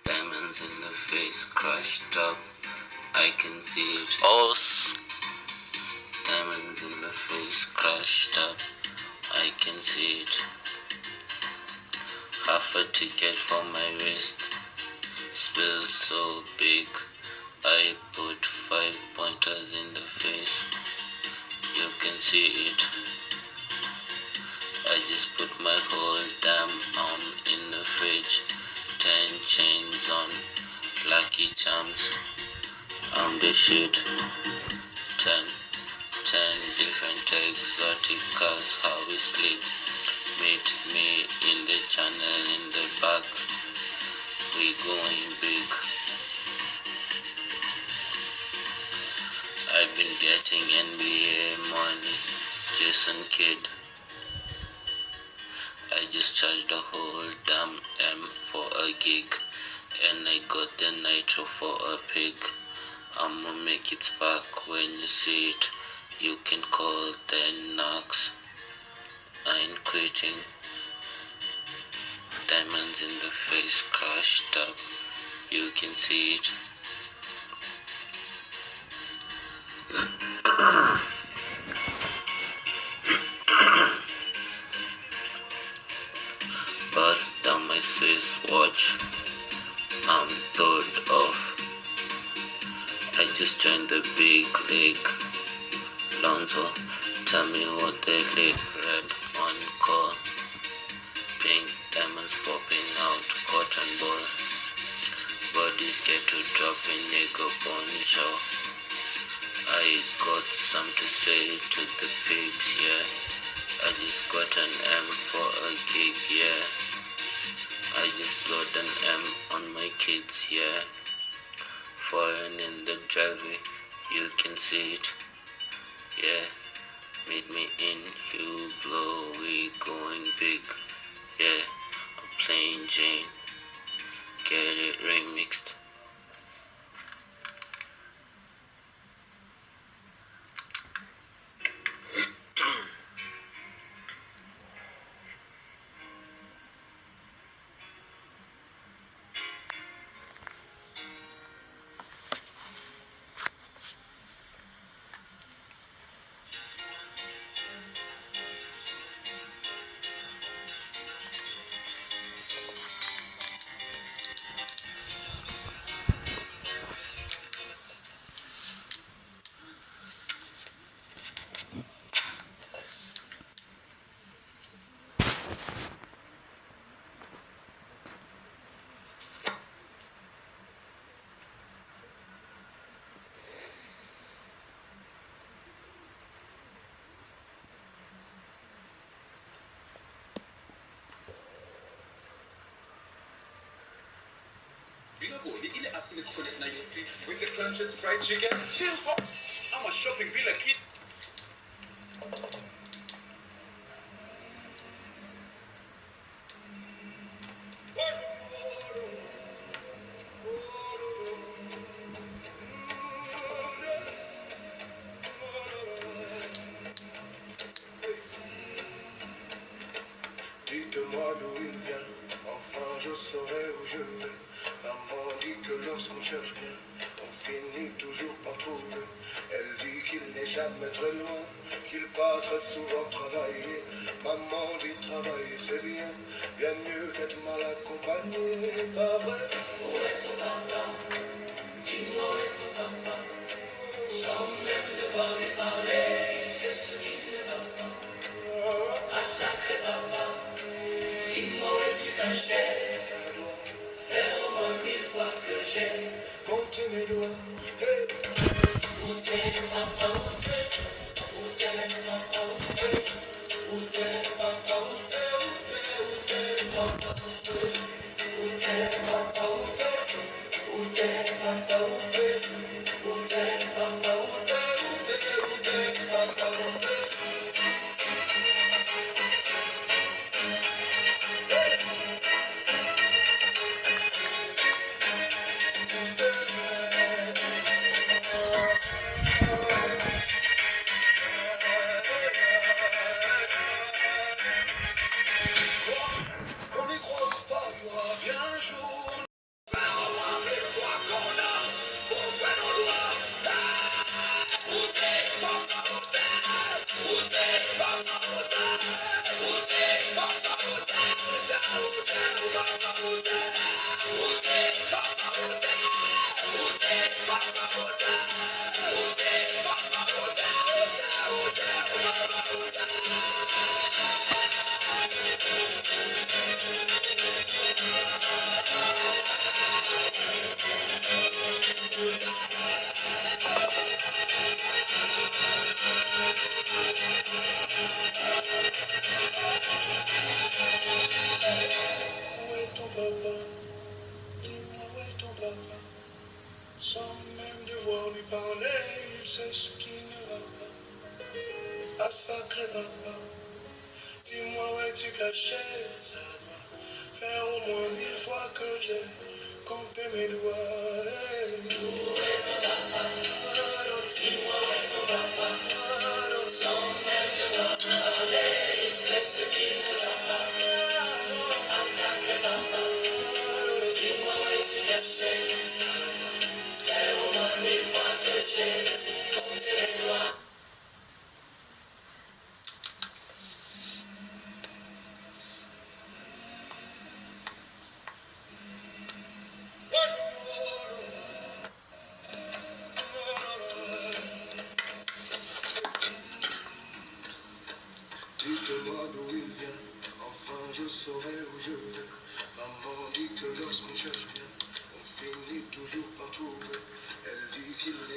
Diamonds in the face, crushed up, I can see it. Os. Diamonds in the face, crushed up, I can see it. Half a ticket for my wrist, spill so big. I put 5 pointers in the face, you can see it. I just put my whole damn arm in the fridge. 10 chains on, lucky charms, I'm the shit. 10 different exotic cars, how we sleep. Meet me in the channel in the back, we going big. I've been getting NBA money, Jason Kidd. I just charged the whole damn M for a gig, and I got the nitro for a pig. I'ma make it spark when you see it, you can call the knocks. I ain't quitting. Diamonds in the face, crushed up, you can see it. Bust down my Swiss watch, I'm third off. I just joined the big league. Lonzo, tell me what they lick. Red on call, pink diamonds popping out, cotton ball. Bodies get to dropping, nigga poncho. I got some to say to the pigs, yeah. I just got an M for a gig, yeah. I just blowed an M on my kids, yeah. Foreign in the driveway, you can see it, yeah. Meet me in Hublot, we going big, yeah. I'm playing Jane, get it remixed. With the crunches fried chicken, still hot. I'm a shopping bill a kid. Dites-moi d'où il vient, enfin je saurai où je vais. Maman dit que lorsqu'on cherche bien, on finit toujours par trouver. Elle dit qu'il n'est jamais très loin, qu'il part très souvent travailler. Maman dit travailler c'est bien, bien mieux qu'être mal accompagné. Pas vrai? Où est ton papa? Dis-moi où est ton papa? Sans même devoir lui parler, c'est ce qui ne va pas. Ah sacré papa, dis-moi où es-tu caché? Ça doit faire au moins 1000 fois que j'ai compté mes doigts. Hey. Où t'es papa, où t'es? Où t'es papa, où t'es? Où t'es papa, où t'es? Où t'es papa, où t'es? Où t'es papa, où t'es? Où t'es papa, où t'es? Où t'es papa, où t'es? Où t'es papa, où t'es?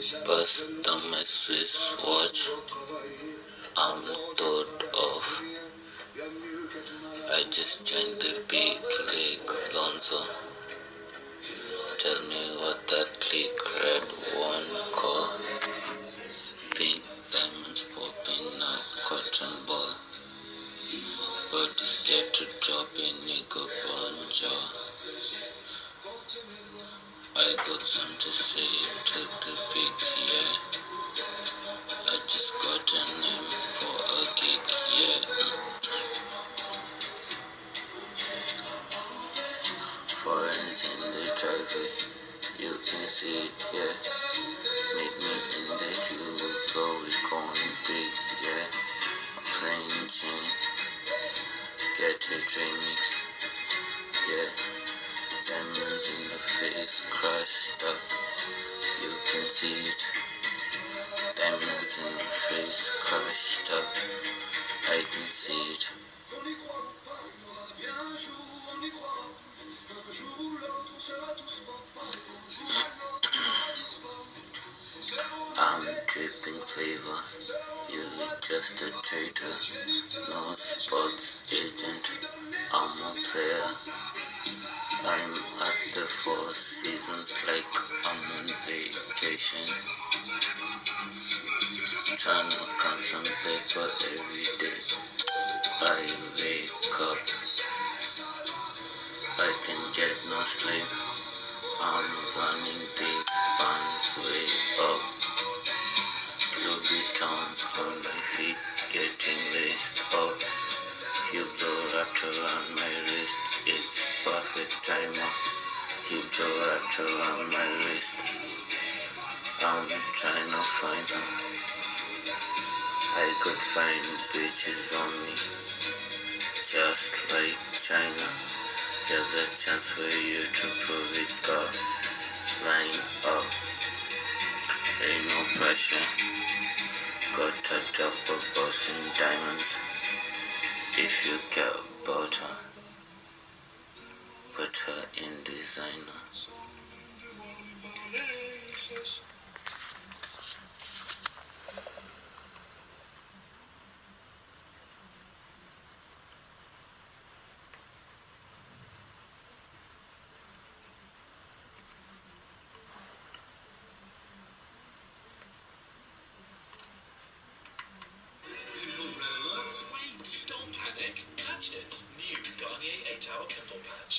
Pass the message watch. I'm thought of. I just joined the big league, Lonzo. Tell me what that click red one call. Pink diamonds popping out, cotton ball. But is scared to drop in nigga bonjo. I got something to say to the pigs, yeah. I just got a name for a gig, yeah. Foreigners in the driveway, you can see it, yeah. Meet me in the hill, we going big, yeah. Playing chain, get it remixed, yeah. Diamonds in the face, crushed up, you can see it. Diamonds in the face, crushed up, I can see it. I'm dripping flavor, you just a traitor. No sports agent, I'm a player. I'm at the Four Seasons like I'm on vacation. Trying to count some paper every day. I wake up, I can get no sleep. I'm running these bands way up. Louboutins on my feet, getting laced up. Hugo wrapped around my wrist, it's perfect timer. Hugo wrapped around my wrist, I'm trying to find her. I could find bitches on me, just like China. Here's a chance for you to prove it, girl. Line up, ain't no pressure. Got a job of bossing diamonds. If you care about her, put her in designer. Wait, don't panic. Catch it. New Garnier 8-hour Pimple Patch.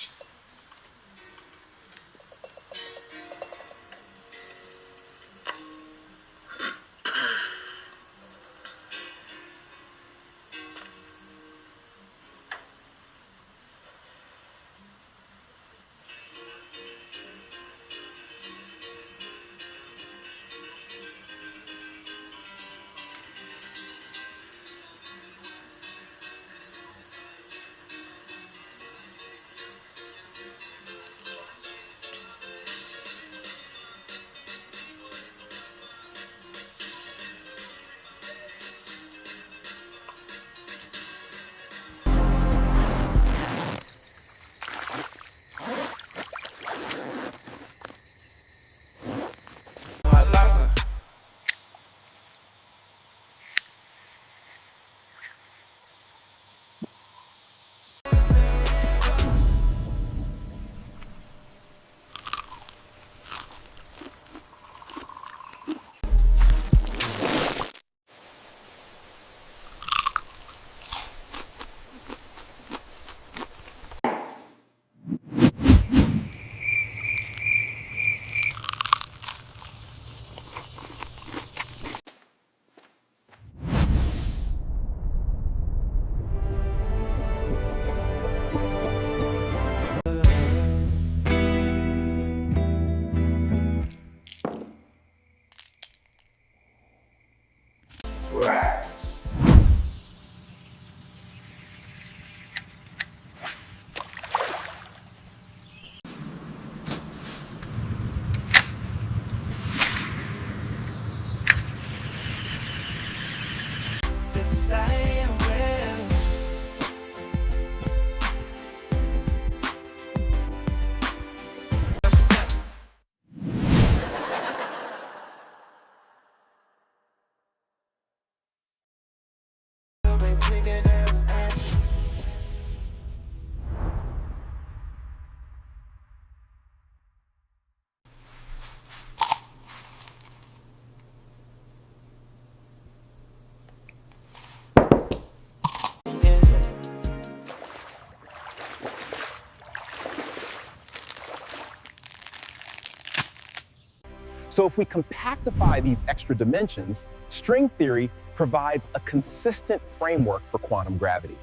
So if we compactify these extra dimensions, string theory provides a consistent framework for quantum gravity.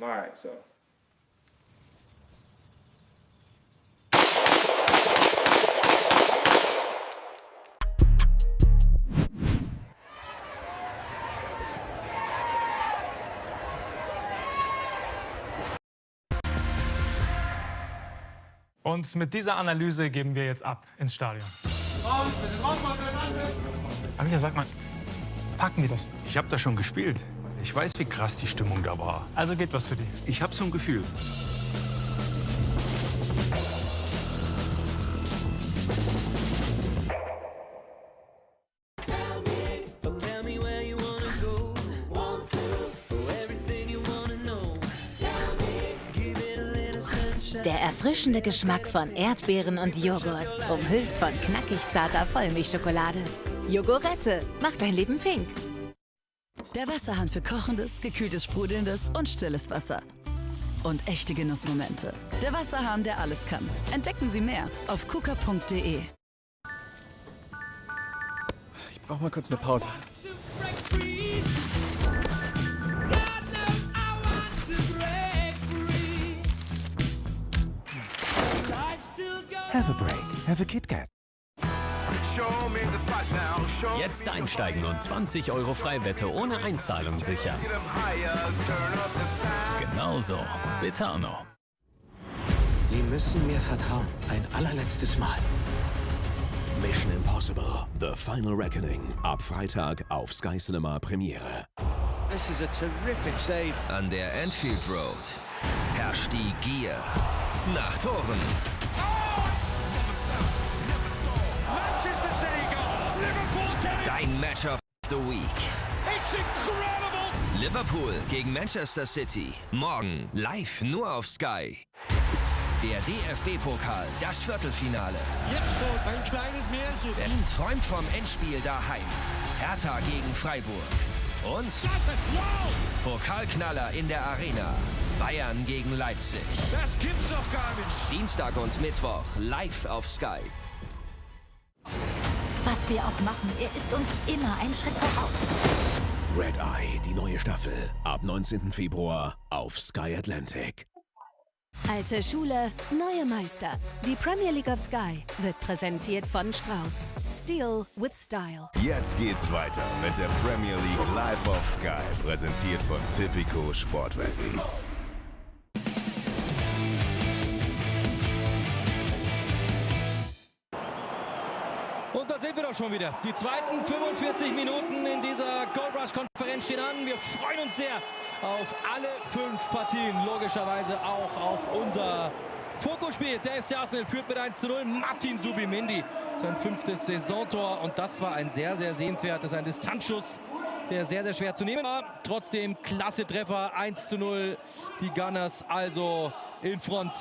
All right, so. Und mit dieser Analyse geben wir jetzt ab ins Stadion. Amina, sag mal, packen wir das? Ich habe da schon gespielt. Ich weiß, wie krass die Stimmung da war. Also geht was für die. Ich habe so ein Gefühl. Der erfrischende Geschmack von Erdbeeren und Joghurt, umhüllt von knackig zarter Vollmilchschokolade. Jogurette macht dein Leben pink. Der Wasserhahn für kochendes, gekühltes, sprudelndes und stilles Wasser. Und echte Genussmomente. Der Wasserhahn, der alles kann. Entdecken Sie mehr auf kuka.de. Ich brauche mal kurz eine Pause. Have a break. Have a Kit Kat. Jetzt einsteigen und 20 € Freiwette ohne Einzahlung sichern. Genauso. Betano. Sie müssen mir vertrauen. Ein allerletztes Mal. Mission Impossible. The Final Reckoning. Ab Freitag auf Sky Cinema Premiere. This is a terrific save. An der Anfield Road herrscht die Gier nach Toren. Dein Match of the Week. Liverpool gegen Manchester City. Morgen live nur auf Sky. Der DFB-Pokal, das Viertelfinale. Jetzt schon ein kleines Märchen. Berlin träumt vom Endspiel daheim. Hertha gegen Freiburg. Und Pokalknaller in der Arena. Bayern gegen Leipzig. Das gibt's doch gar nicht. Dienstag und Mittwoch live auf Sky. Was wir auch machen, er ist uns immer einen Schritt voraus. Red Eye, die neue Staffel. Ab 19. Februar auf Sky Atlantic. Alte Schule, neue Meister. Die Premier League of Sky wird präsentiert von Strauss. Steel with Style. Jetzt geht's weiter mit der Premier League live auf Sky. Präsentiert von Tipico Sportwetten. Und da sind wir doch schon wieder. Die zweiten 45 Minuten in dieser Gold Rush-Konferenz stehen an. Wir freuen uns sehr auf alle 5 Partien. Logischerweise auch auf unser Fokusspiel. Der FC Arsenal führt mit 1:0. Martin Zubimendi, sein 5. Saisontor. Und das war ein sehr, sehr sehenswertes, ein Distanzschuss, der sehr, sehr schwer zu nehmen war. Trotzdem klasse Treffer, 1:0. Die Gunners also in Front.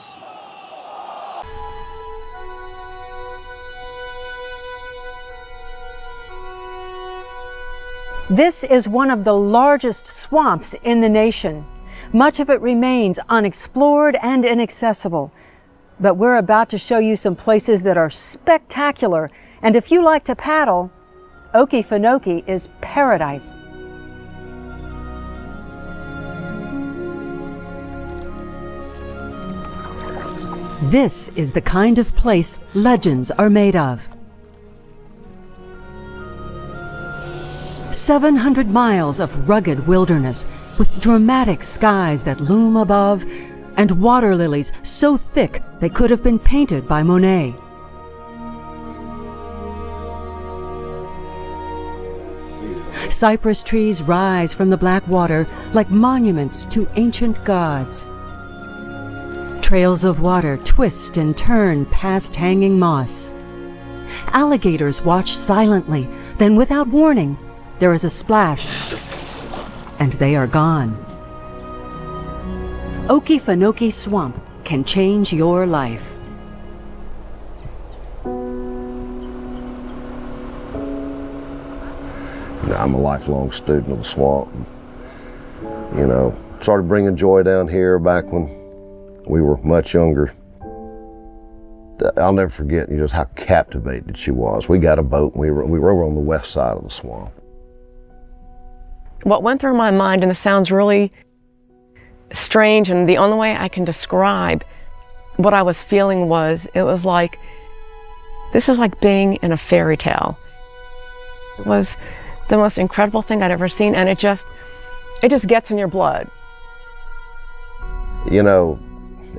This is one of the largest swamps in the nation. Much of it remains unexplored and inaccessible. But we're about to show you some places that are spectacular. And if you like to paddle, Okefenokee is paradise. This is the kind of place legends are made of. 700 miles of rugged wilderness with dramatic skies that loom above and water lilies so thick they could have been painted by Monet. Cypress trees rise from the black water like monuments to ancient gods. Trails of water twist and turn past hanging moss. Alligators watch silently, then without warning, there is a splash, and they are gone. Okefenokee Swamp can change your life. I'm a lifelong student of the swamp. You know, started bringing joy down here back when we were much younger. I'll never forget just how captivated she was. We got a boat and we were over on the west side of the swamp. What went through my mind, and it sounds really strange, and the only way I can describe what I was feeling was, it was like, this is like being in a fairy tale. It was the most incredible thing I'd ever seen, and it just gets in your blood. You know,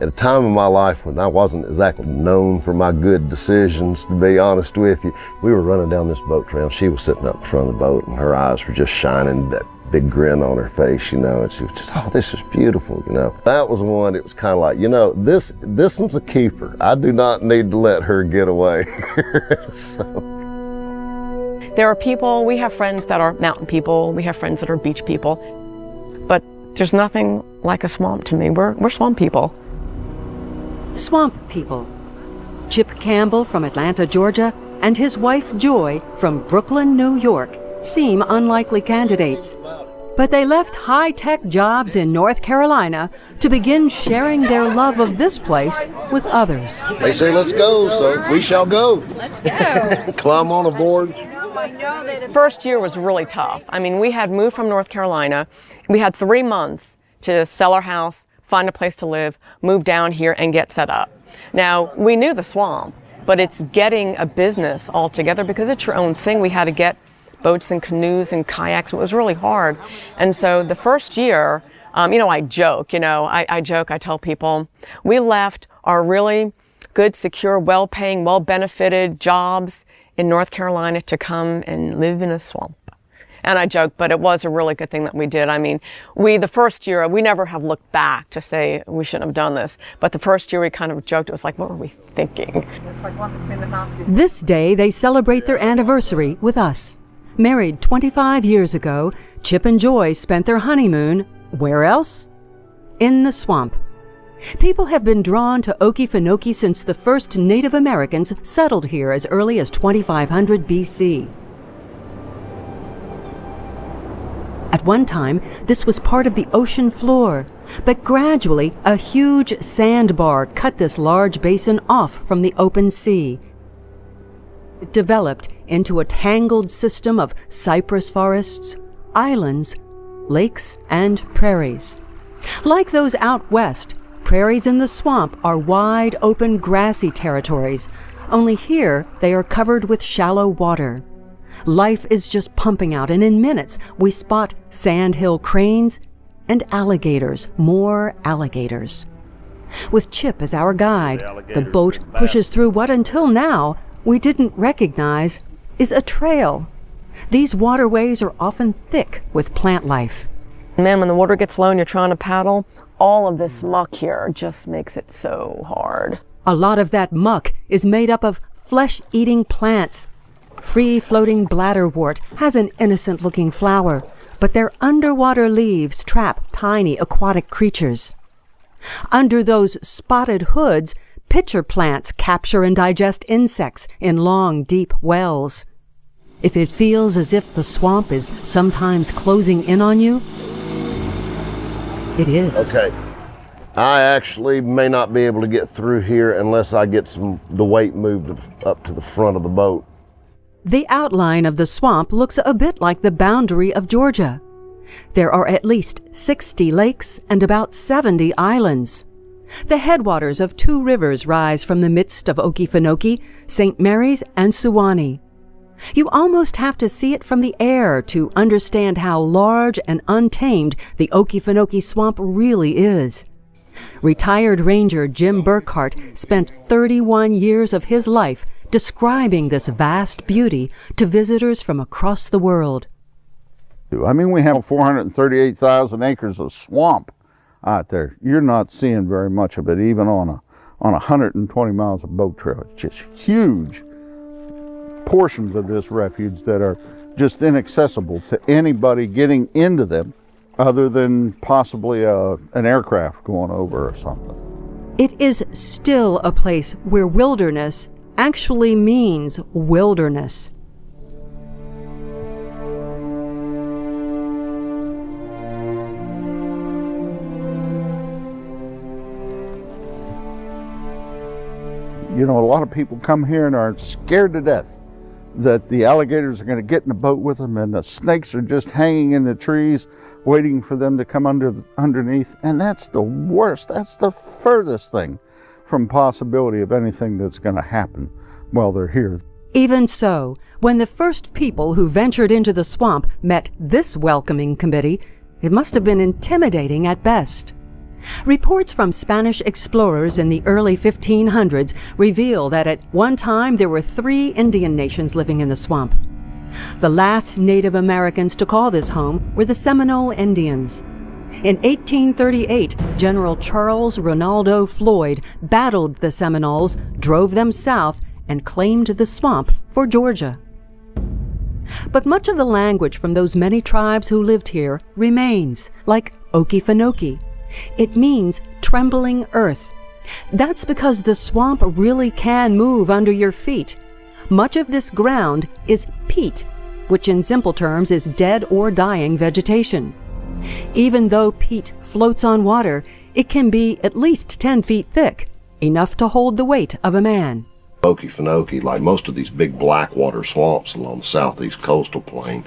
at a time in my life when I wasn't exactly known for my good decisions, to be honest with you, we were running down this boat trail. She was sitting up in front of the boat and her eyes were just shining, that big grin on her face, you know, and she was just, oh, this is beautiful, you know. That was one, it was kind of like, you know, this one's a keeper. I do not need to let her get away. So. There are people, we have friends that are mountain people, we have friends that are beach people, but there's nothing like a swamp to me. We're swamp people. Swamp people. Chip Campbell from Atlanta, Georgia, and his wife Joy from Brooklyn, New York, seem unlikely candidates. But they left high-tech jobs in North Carolina to begin sharing their love of this place with others. They say, let's go, so we shall go. Let's go. Climb on aboard. First year was really tough. I mean, we had moved from North Carolina. We had 3 months to sell our house, find a place to live, move down here, and get set up. Now, we knew the swamp, but it's getting a business all together because it's your own thing. We had to get boats and canoes and kayaks. It was really hard. And so the first year, you know, I joke, I tell people, we left our really good, secure, well-paying, well-benefited jobs in North Carolina to come and live in a swamp. And I joke, but it was a really good thing that we did. I mean, the first year, we never have looked back to say we shouldn't have done this. But the first year we kind of joked, it was like, what were we thinking? This day, they celebrate their anniversary with us. Married 25 years ago, Chip and Joy spent their honeymoon, where else? In the swamp. People have been drawn to Okefenokee since the first Native Americans settled here as early as 2500 BC. At one time, this was part of the ocean floor, but gradually a huge sandbar cut this large basin off from the open sea. It developed into a tangled system of cypress forests, islands, lakes, and prairies. Like those out west, prairies in the swamp are wide open grassy territories, only here they are covered with shallow water. Life is just pumping out, and in minutes we spot sandhill cranes and alligators, more alligators. With Chip as our guide, the boat pushes through what until now we didn't recognize is a trail. These waterways are often thick with plant life. Man, when the water gets low and you're trying to paddle, all of this muck here just makes it so hard. A lot of that muck is made up of flesh-eating plants. Free-floating bladderwort has an innocent-looking flower, but their underwater leaves trap tiny aquatic creatures. Under those spotted hoods, pitcher plants capture and digest insects in long, deep wells. If it feels as if the swamp is sometimes closing in on you, it is. Okay. I actually may not be able to get through here unless I get the weight moved up to the front of the boat. The outline of the swamp looks a bit like the boundary of Georgia. There are at least 60 lakes and about 70 islands. The headwaters of 2 rivers rise from the midst of Okefenokee, St. Mary's and Suwannee. You almost have to see it from the air to understand how large and untamed the Okefenokee swamp really is. Retired Ranger Jim Burkhart spent 31 years of his life describing this vast beauty to visitors from across the world. I mean, we have 438,000 acres of swamp out there. You're not seeing very much of it, even on 120 miles of boat trail. It's just huge portions of this refuge that are just inaccessible to anybody getting into them other than possibly an aircraft going over or something. It is still a place where wilderness actually means wilderness. You know, a lot of people come here and are scared to death that the alligators are going to get in a boat with them, and the snakes are just hanging in the trees waiting for them to come underneath. And that's the worst. That's the furthest thing from possibility of anything that's going to happen while they're here. Even so, when the first people who ventured into the swamp met this welcoming committee, it must have been intimidating at best. Reports from Spanish explorers in the early 1500s reveal that at one time there were 3 Indian nations living in the swamp. The last Native Americans to call this home were the Seminole Indians. In 1838, General Charles Ronaldo Floyd battled the Seminoles, drove them south, and claimed the swamp for Georgia. But much of the language from those many tribes who lived here remains, like Okefenokee. It means trembling earth. That's because the swamp really can move under your feet. Much of this ground is peat, which in simple terms is dead or dying vegetation. Even though peat floats on water, it can be at least 10 feet thick, enough to hold the weight of a man. Okefenokee, like most of these big blackwater swamps along the southeast coastal plain,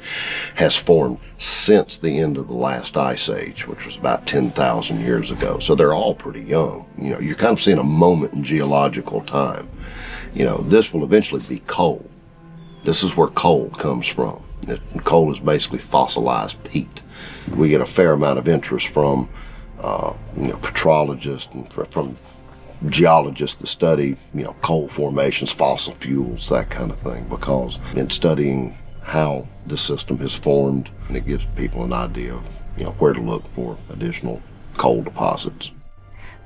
has formed since the end of the last ice age, which was about 10,000 years ago. So they're all pretty young. You know, you're kind of seeing a moment in geological time. You know, this will eventually be coal. This is where coal comes from. Coal is basically fossilized peat. We get a fair amount of interest from petrologists and from geologists that study, coal formations, fossil fuels, that kind of thing, because in studying how the system has formed, and it gives people an idea of, where to look for additional coal deposits.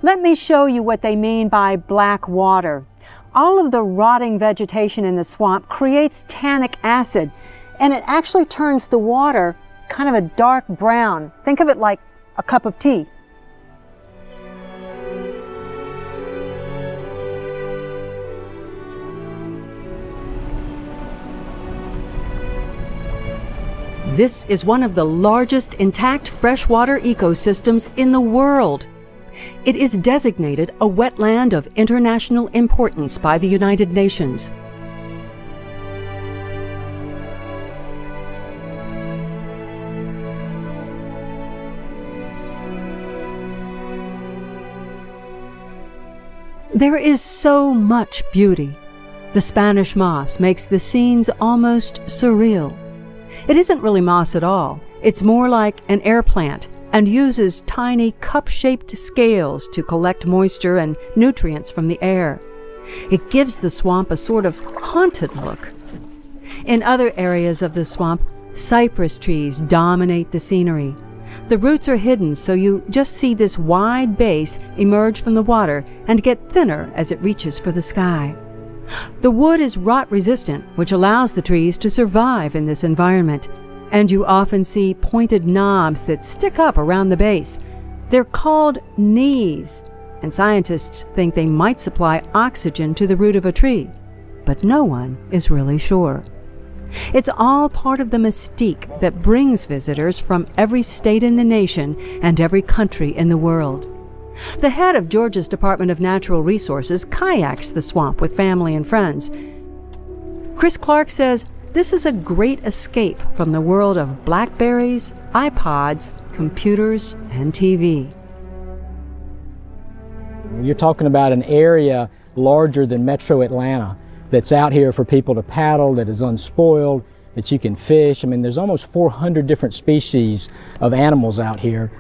Let me show you what they mean by black water. All of the rotting vegetation in the swamp creates tannic acid, and it actually turns the water kind of a dark brown. Think of it like a cup of tea. This is one of the largest intact freshwater ecosystems in the world. It is designated a wetland of international importance by the United Nations. There is so much beauty. The Spanish moss makes the scenes almost surreal. It isn't really moss at all. It's more like an air plant and uses tiny cup-shaped scales to collect moisture and nutrients from the air. It gives the swamp a sort of haunted look. In other areas of the swamp, cypress trees dominate the scenery. The roots are hidden, so you just see this wide base emerge from the water and get thinner as it reaches for the sky. The wood is rot-resistant, which allows the trees to survive in this environment. And you often see pointed knobs that stick up around the base. They're called knees, and scientists think they might supply oxygen to the root of a tree. But no one is really sure. It's all part of the mystique that brings visitors from every state in the nation and every country in the world. The head of Georgia's Department of Natural Resources kayaks the swamp with family and friends. Chris Clark says this is a great escape from the world of Blackberries, iPods, computers, and TV. You're talking about an area larger than Metro Atlanta that's out here for people to paddle, that is unspoiled, that you can fish. I mean, there's almost 400 different species of animals out here.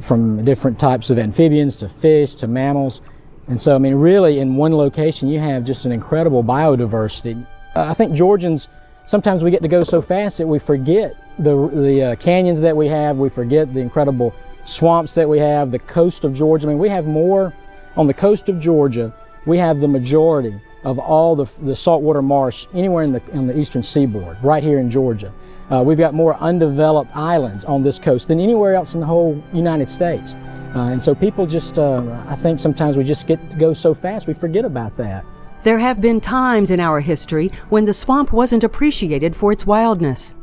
From different types of amphibians to fish to mammals. And so, I mean, really in one location you have just an incredible biodiversity. I think Georgians, sometimes we get to go so fast that we forget the canyons that we have, we forget the incredible swamps that we have, the coast of Georgia. I mean, we have more on the coast of Georgia. We have the majority of all the saltwater marsh anywhere in the eastern seaboard, right here in Georgia. We've got more undeveloped islands on this coast than anywhere else in the whole United States. And so people just, I think sometimes we just get to go so fast we forget about that. There have been times in our history when the swamp wasn't appreciated for its wildness.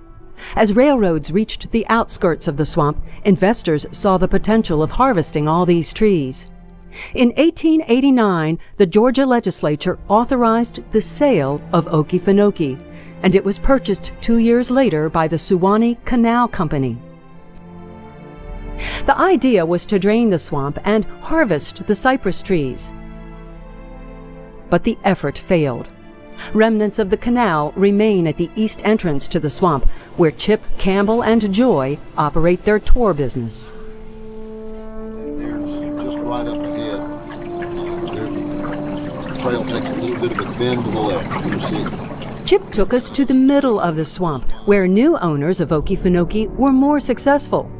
As railroads reached the outskirts of the swamp, investors saw the potential of harvesting all these trees. In 1889, the Georgia legislature authorized the sale of Okefenokee, and it was purchased 2 years later by the Suwannee Canal Company. The idea was to drain the swamp and harvest the cypress trees. But the effort failed. Remnants of the canal remain at the east entrance to the swamp, where Chip, Campbell, and Joy operate their tour business. There's just right up ahead. The trail takes a little bit of a bend to the left. You see it. Chip took us to the middle of the swamp, where new owners of Okefenokee were more successful.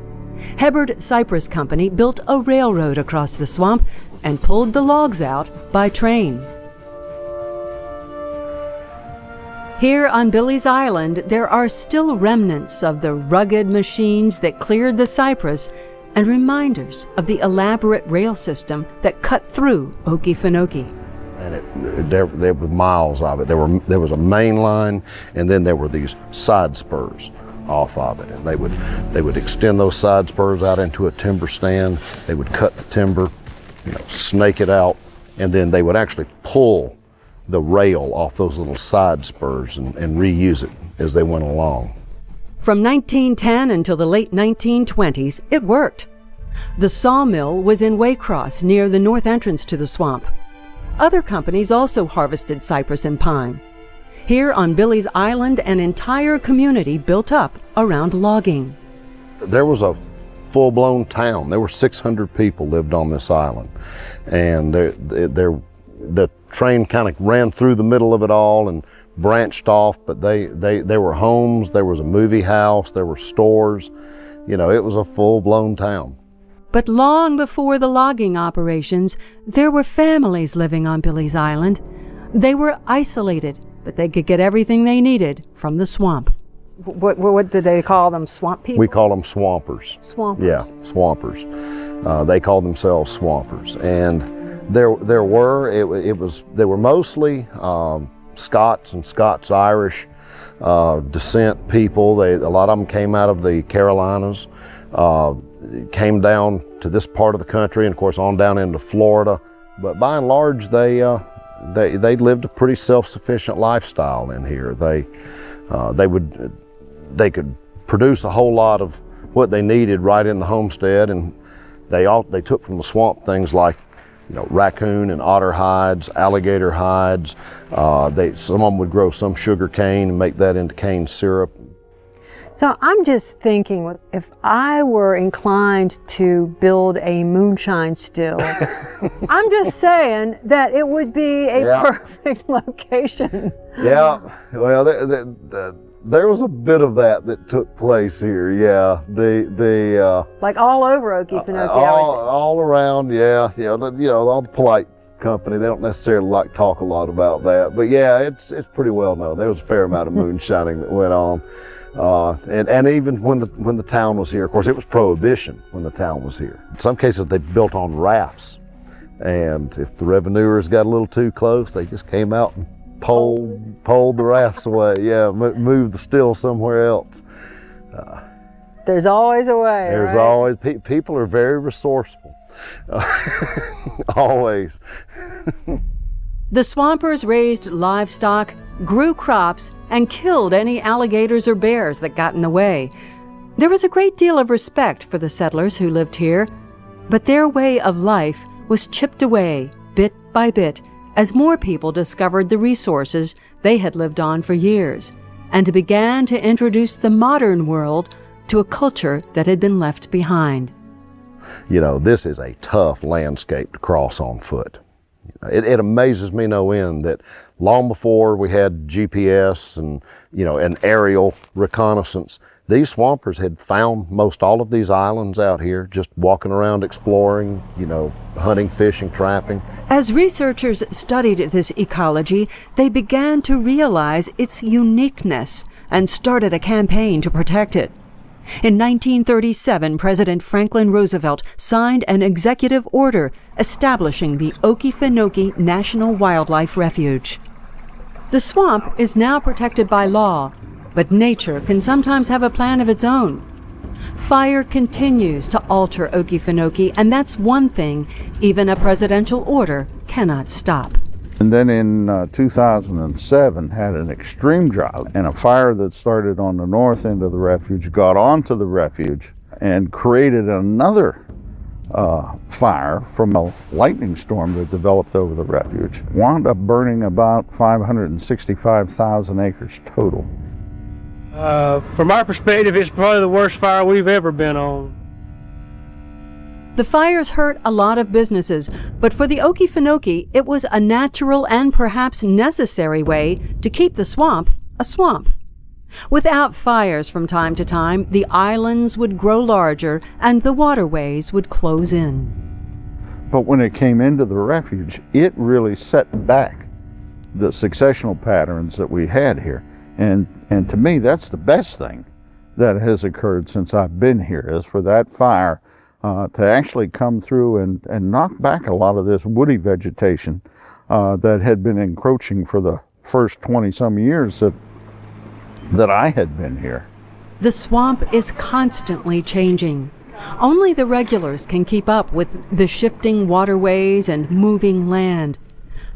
Hebbard Cypress Company built a railroad across the swamp and pulled the logs out by train. Here on Billy's Island, there are still remnants of the rugged machines that cleared the cypress and reminders of the elaborate rail system that cut through Okefenokee. And there were miles of it. There was a main line, and then there were these side spurs off of it. And they would extend those side spurs out into a timber stand. They would cut the timber, snake it out, and then they would actually pull the rail off those little side spurs and reuse it as they went along. From 1910 until the late 1920s, it worked. The sawmill was in Waycross, near the north entrance to the swamp. Other companies also harvested cypress and pine. Here on Billy's Island, an entire community built up around logging. There was a full-blown town. There were 600 people lived on this island. And the train kind of ran through the middle of it all and branched off, but there were homes, there was a movie house, there were stores. It was a full-blown town. But long before the logging operations, there were families living on Billy's Island. They were isolated, but they could get everything they needed from the swamp. What did they call them? Swamp people? We call them swampers. Swampers. Yeah, swampers. They called themselves swampers. And there were mostly Scots and Scots-Irish descent people. A lot of them came out of the Carolinas, came down to this part of the country, and of course on down into Florida. But by and large, they lived a pretty self-sufficient lifestyle in here. They could produce a whole lot of what they needed right in the homestead, and they took from the swamp things like raccoon and otter hides, alligator hides. Some of them would grow some sugar cane and make that into cane syrup. So I'm just thinking, if I were inclined to build a moonshine still, I'm just saying that it would be a perfect location. Yeah, well, there was a bit of that took place here. Yeah, like all over Okefenokee. All around. Yeah, all the polite company, they don't necessarily like to talk a lot about that, but yeah, it's pretty well known. There was a fair amount of moonshining that went on. And even when the town was here, of course, it was prohibition when the town was here. In some cases, they built on rafts, and if the revenuers got a little too close, they just came out and pulled the rafts away. Yeah, moved the still somewhere else. There's always a way. There's right? always people are very resourceful. Always. The swampers raised livestock, grew crops, and killed any alligators or bears that got in the way. There was a great deal of respect for the settlers who lived here, but their way of life was chipped away bit by bit as more people discovered the resources they had lived on for years and began to introduce the modern world to a culture that had been left behind. This is a tough landscape to cross on foot. It amazes me no end that long before we had GPS and an aerial reconnaissance, these swampers had found most all of these islands out here, just walking around exploring, hunting, fishing, trapping. As researchers studied this ecology, they began to realize its uniqueness and started a campaign to protect it. In 1937, President Franklin Roosevelt signed an executive order establishing the Okefenokee National Wildlife Refuge. The swamp is now protected by law, but nature can sometimes have a plan of its own. Fire continues to alter Okefenokee, and that's one thing even a presidential order cannot stop. And then in 2007 had an extreme drought, and a fire that started on the north end of the refuge got onto the refuge and created another fire from a lightning storm that developed over the refuge. Wound up burning about 565,000 acres total. From our perspective, it's probably the worst fire we've ever been on. The fires hurt a lot of businesses, but for the Okefenokee, it was a natural and perhaps necessary way to keep the swamp a swamp. Without fires from time to time, the islands would grow larger and the waterways would close in. But when it came into the refuge, it really set back the successional patterns that we had here. And to me, that's the best thing that has occurred since I've been here, is for that fire to actually come through and knock back a lot of this woody vegetation that had been encroaching for the first 20-some years that I had been here. The swamp is constantly changing. Only the regulars can keep up with the shifting waterways and moving land.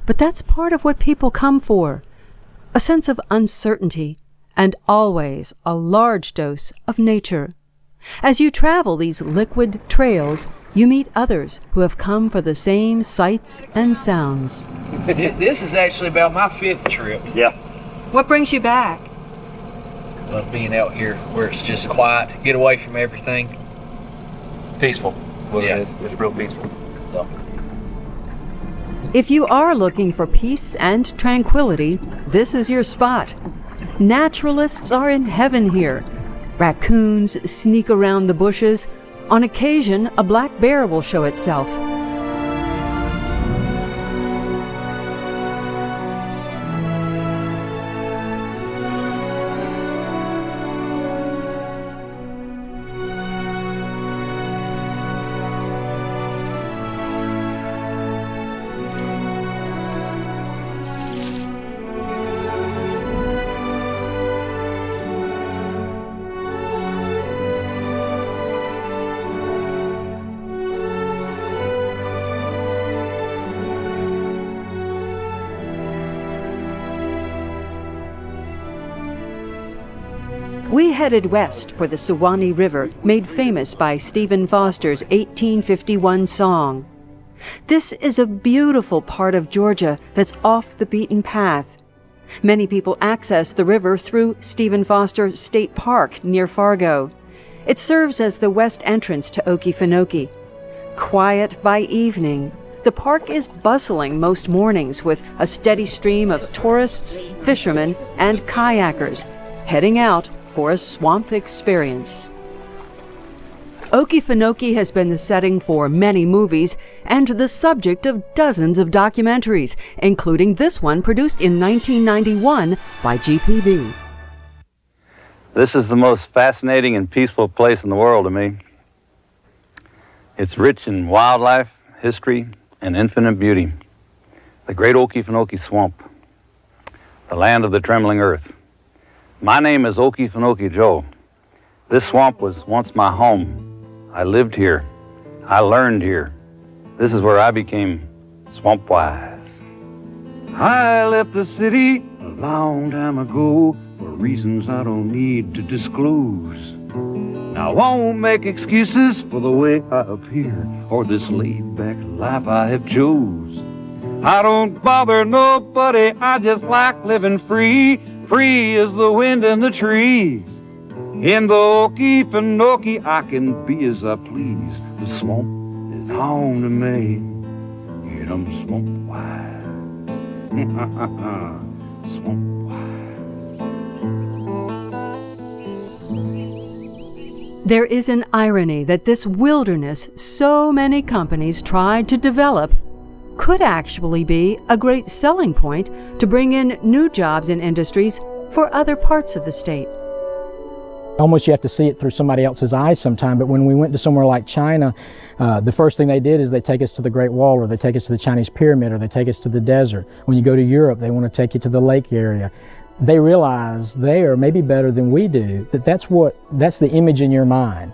But that's part of what people come for. A sense of uncertainty, and always a large dose of nature. As you travel these liquid trails, you meet others who have come for the same sights and sounds. This is actually about my 5th trip. Yeah. What brings you back? Love being out here where it's just quiet, get away from everything. Peaceful. Well, yeah. It's real peaceful. So. If you are looking for peace and tranquility, this is your spot. Naturalists are in heaven here. Raccoons sneak around the bushes. On occasion, a black bear will show itself. We headed west for the Suwannee River, made famous by Stephen Foster's 1851 song. This is a beautiful part of Georgia that's off the beaten path. Many people access the river through Stephen Foster State Park near Fargo. It serves as the west entrance to Okefenokee. Quiet by evening, the park is bustling most mornings with a steady stream of tourists, fishermen, and kayakers heading out for a swamp experience. Okefenokee has been the setting for many movies and the subject of dozens of documentaries, including this one produced in 1991 by GPB. This is the most fascinating and peaceful place in the world to me. It's rich in wildlife, history, and infinite beauty. The great Okefenokee Swamp, the land of the trembling earth. My name is Okefenokee Joe. This swamp was once my home. I lived here. I learned here. This is where I became swamp wise. I left the city a long time ago for reasons I don't need to disclose. Now I won't make excuses for the way I appear or this laid-back life I have chose. I don't bother nobody, I just like living free. Free as the wind and the trees. In the Okefenokee, I can be as I please. The swamp is home to me, and I'm swamp wise. Swamp wise. There is an irony that this wilderness so many companies tried to develop could actually be a great selling point to bring in new jobs in industries for other parts of the state. Almost you have to see it through somebody else's eyes sometime, but when we went to somewhere like China, the first thing they did is they take us to the Great Wall, or they take us to the Chinese Pyramid, or they take us to the desert. When you go to Europe, they want to take you to the lake area. they realize they are maybe better than we do, that's the image in your mind.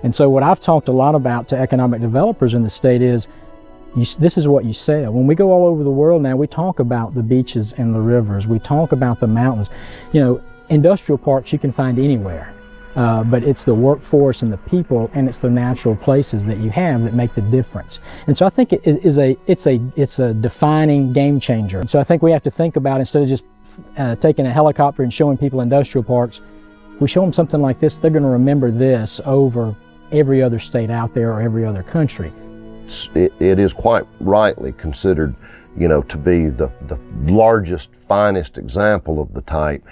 And so what I've talked a lot about to economic developers in the state is, this is what you sell. When we go all over the world now, we talk about the beaches and the rivers. We talk about the mountains. You know, industrial parks you can find anywhere, but it's the workforce and the people, and it's the natural places that you have that make the difference. And so I think it's a defining game changer. And so I think we have to think about, instead of just taking a helicopter and showing people industrial parks, we show them something like this, they're going to remember this over every other state out there or every other country. It is quite rightly considered, you know, to be the largest, finest example of the type.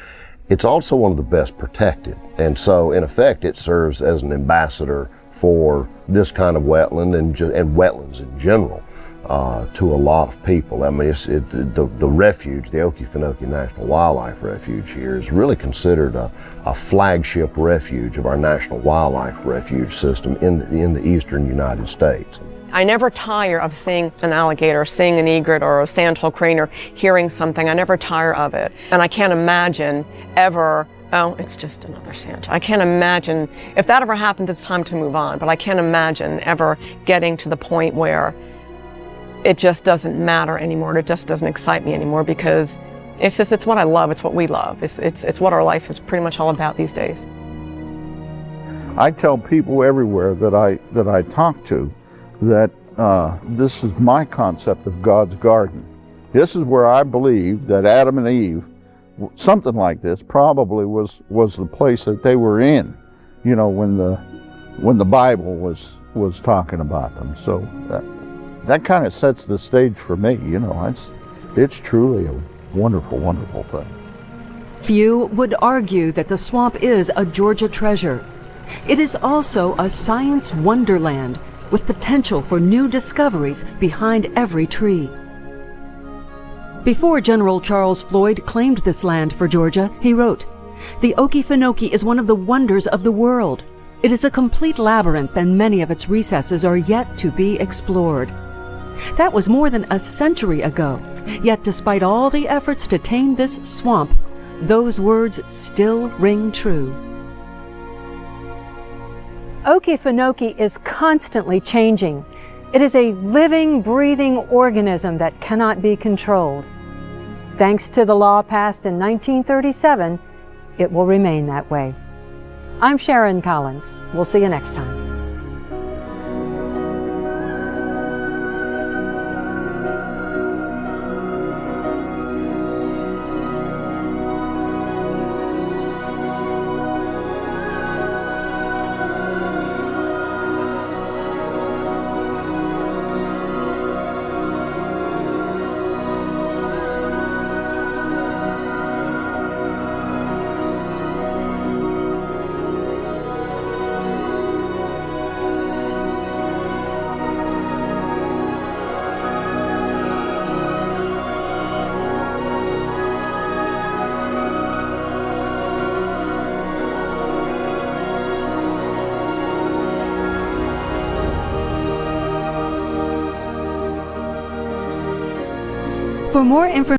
It's also one of the best protected. And so, in effect, it serves as an ambassador for this kind of wetland and wetlands in general to a lot of people. I mean, the refuge, the Okefenokee National Wildlife Refuge here, is really considered a flagship refuge of our National Wildlife Refuge system in the eastern United States. I never tire of seeing an alligator, seeing an egret or a sandhill crane, or hearing something. I never tire of it. And I can't imagine ever, oh, it's just another sandhill. I can't imagine, if that ever happened, it's time to move on. But I can't imagine ever getting to the point where it just doesn't matter anymore. It just doesn't excite me anymore, because it's what I love. It's what we love. It's what our life is pretty much all about these days. I tell people everywhere that I talk to that this is my concept of God's garden. This is where I believe that Adam and Eve, something like this, probably was the place that they were in, you know, when the Bible was talking about them. So that kind of sets the stage for me. You know, it's truly a wonderful, wonderful thing. Few would argue that the swamp is a Georgia treasure. It is also a science wonderland with potential for new discoveries behind every tree. Before General Charles Floyd claimed this land for Georgia, he wrote, "The Okefenokee is one of the wonders of the world. It is a complete labyrinth, and many of its recesses are yet to be explored." That was more than a century ago, yet despite all the efforts to tame this swamp, those words still ring true. Okefenokee is constantly changing. It is a living, breathing organism that cannot be controlled. Thanks to the law passed in 1937, it will remain that way. I'm Sharon Collins. We'll see you next time. For more information,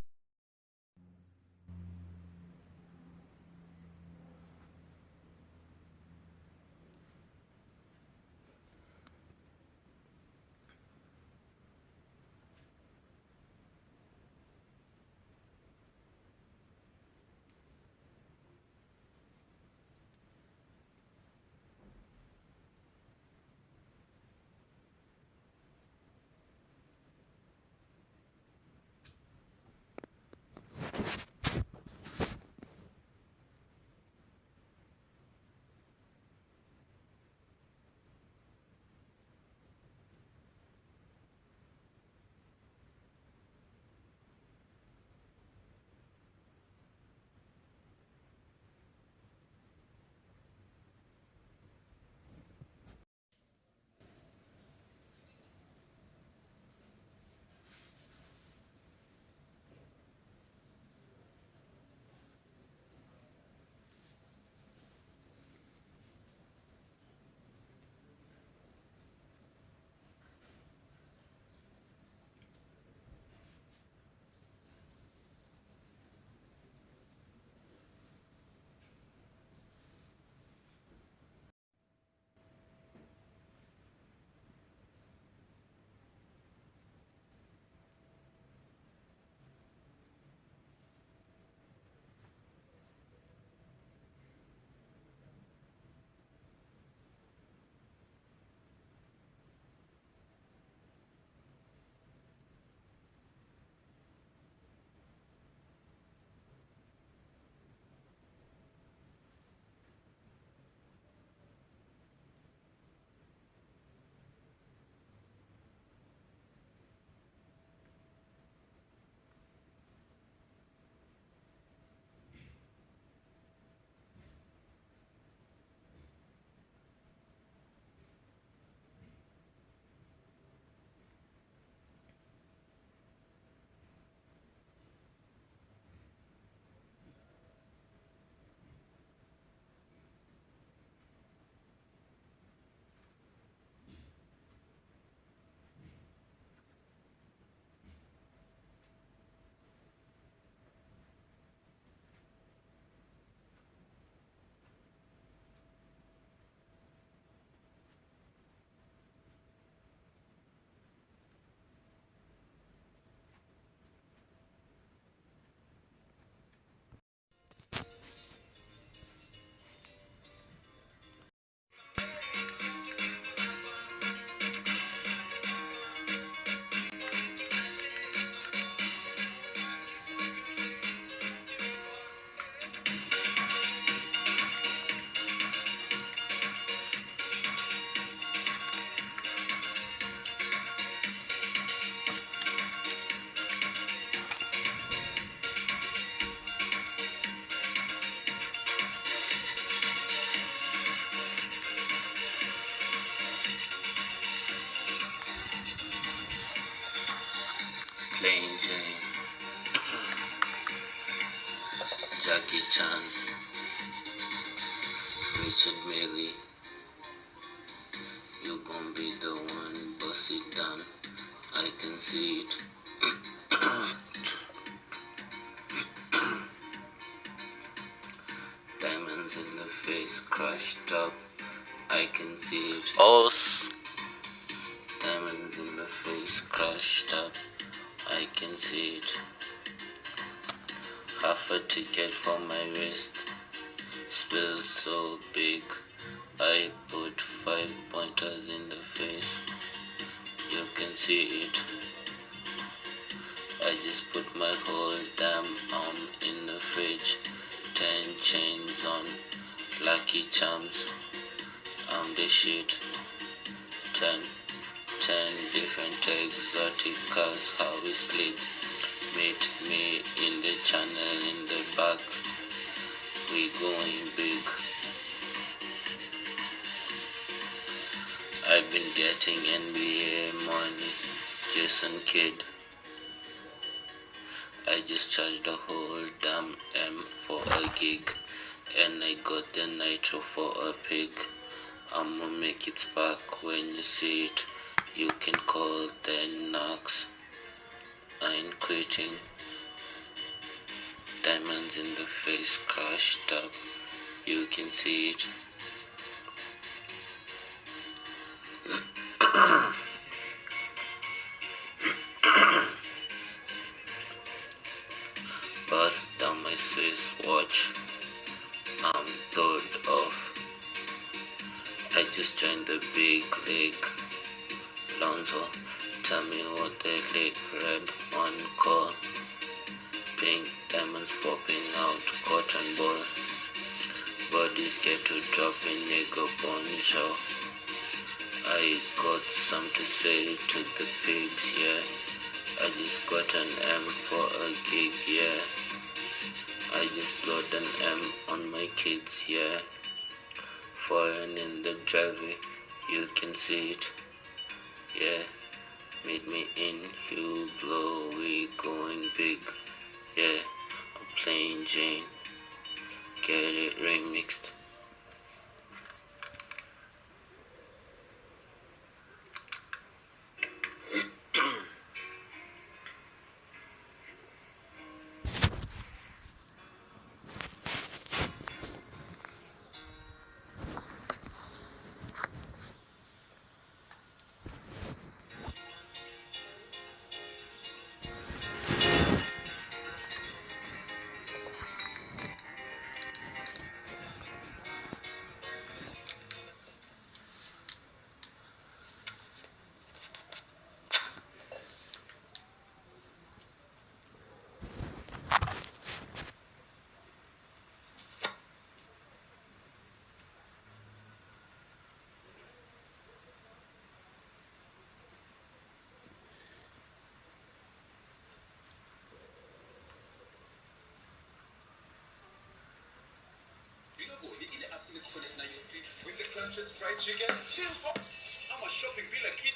Jackie Chan, Richard Mille, you gon' be the one, bust it down, I can see it. Diamonds in the face, crushed up, I can see it. Os. Diamonds in the face, crushed up, I can see it. Half a ticket for my wrist, spill so big, I put 5 pointers in the face, you can see it. I just put my whole damn arm in the fridge, 10 chains on, Lucky Charms, I'm the shit. 10 different exotic cars, how we sleep. Meet me in the channel in the back, we going big. I've been getting NBA money, Jason Kidd. I just charged the whole damn M for a gig, and I got the nitro for a pig. I'ma make it spark when you see it, you can call the knocks. I ain't quitting. Diamonds in the face, crushed up, you can see it. Bust down my Swiss watch, I'm third off. I just joined the big league. Lonzo, tell me what they lick. Red on call, pink diamonds popping out, cotton ball. Bodies get to dropping, nigga boncho. I got some to say to the pigs, yeah. I just got an M for a gig, yeah. I just blowed an M on my kids, yeah. Foreign in the driveway, you can see it, yeah. Meet me in Hublot, we going big, yeah. I'm playing Jane, get it remixed. With the crunches fried chicken, still hot. I'm a shopping bill a kid.